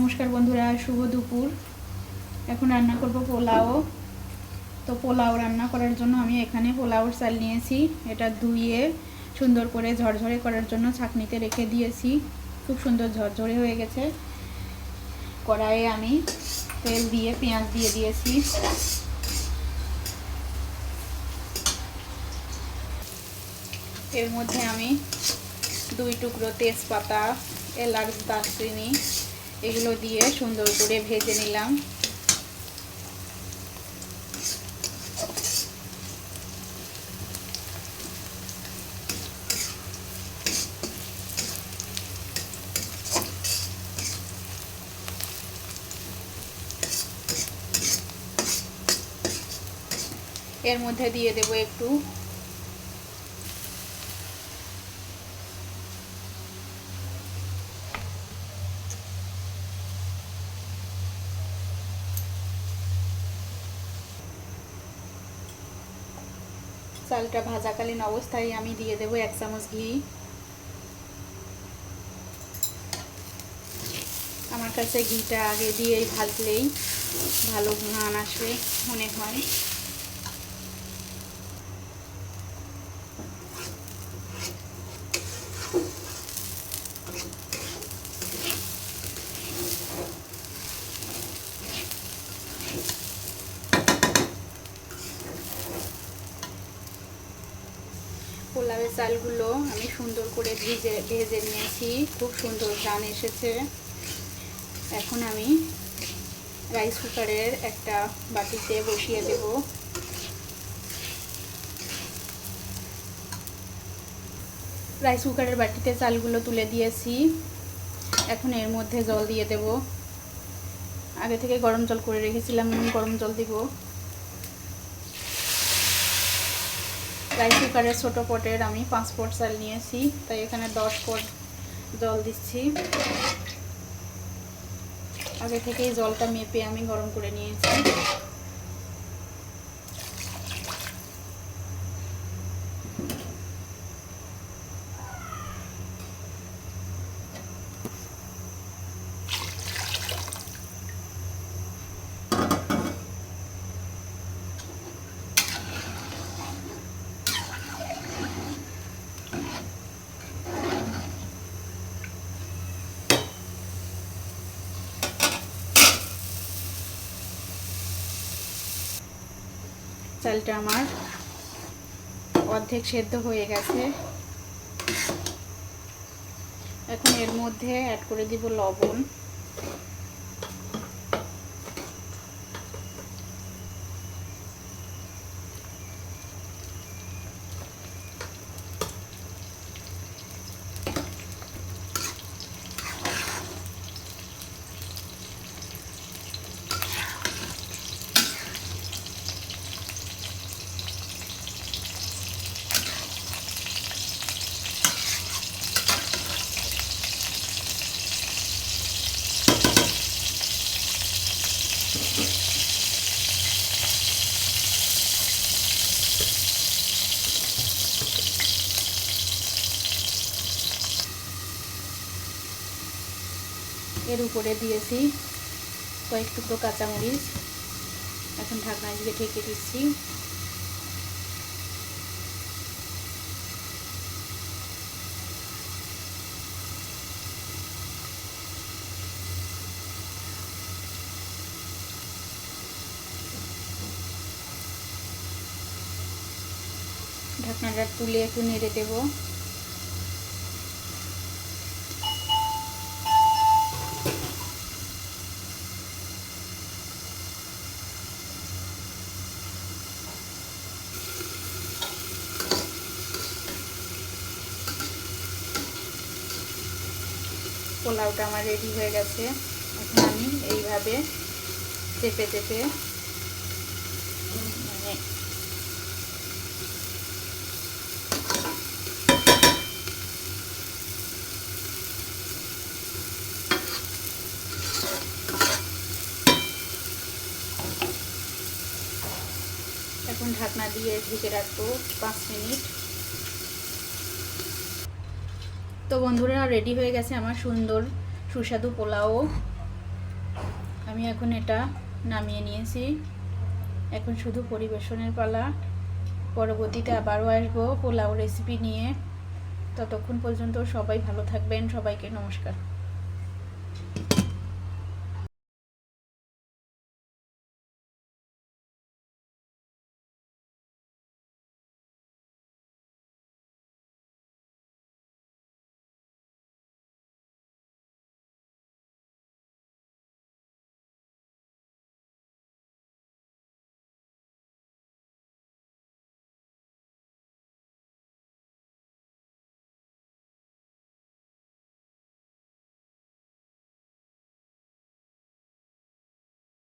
নমস্কার বন্ধুরা, শুভ দুপুর। এখন রান্না করব পোলাও। তো পোলাও রান্না করার জন্য আমি এখানে পোলাওর চাল নিয়েছি। এটা ধুয়ে সুন্দর করে ঝরঝরে করার জন্য ছাঁকনিতে রেখে দিয়েছি। খুব সুন্দর ঝরঝরে হয়ে গেছে। কড়াইয়ে আমি তেল দিয়ে পেঁয়াজ দিয়ে দিয়েছি। এর মধ্যে আমি 2 টুকরো তেজপাতা, এলাচ, দারচিনি এগুলো দিয়ে সুন্দর করে ভেজে নিলাম। এর মধ্যে দিয়ে দেব একটু চালটা ভাজাকালীন অবস্থায় আমি দিয়ে দেব 1 চামচ ঘি। আমার কাছে ঘিটা আগে দিয়েই ভাজলেই ভালো ঘ্রাণ আসবে মনে হয়। পোলাওয়ের চালগুলো আমি সুন্দর করে ভেজে নিয়েছি। খুব সুন্দর ঘ্রাণ এসেছে। এখন আমি রাইস কুকারের একটা বাটিতে বসিয়ে দেব। রাইস কুকারের বাটিতে চালগুলো তুলে দিয়েছি। এখন এর মধ্যে জল দিয়ে দেব। আগে থেকে গরম জল করে রেখেছিলাম, গরম জল দিব। রাইস কুকারের ছোটো পটের আমি 5 পট চাল নিয়েছি, তাই এখানে 10 পট জল দিচ্ছি। আগে থেকেই জলটা মেপে আমি গরম করে নিয়েছি। চালটা আমার অর্ধেক সেদ্ধ হয়ে গেছে। এখন এর মধ্যে অ্যাড করে দিব লবণ। এর উপরে দিয়েছি কয়েক টুকরো কাঁচামরিচ। এখন ঢাকনা দিয়ে ঢেকে দিচ্ছি। ঢাকনাটা তুলে একটু নেড়ে দেব। পোলাওটা আমার রেডি হয়ে গেছে। এখন আমি এইভাবে চেপে চেপে মানে এখন ঢাকনা দিয়ে ঢেকে রাখবো 5 মিনিট। তো বন্ধুরা, রেডি হয়ে গেছে আমার সুন্দর সুস্বাদু পোলাও। আমি এখন এটা নামিয়ে নিয়েছি। এখন শুধু পরিবেশনের পালা। পরবর্তীতে আবারও আসবো পোলাও রেসিপি নিয়ে। ততক্ষণ পর্যন্ত সবাই ভালো থাকবেন। সবাইকে নমস্কার।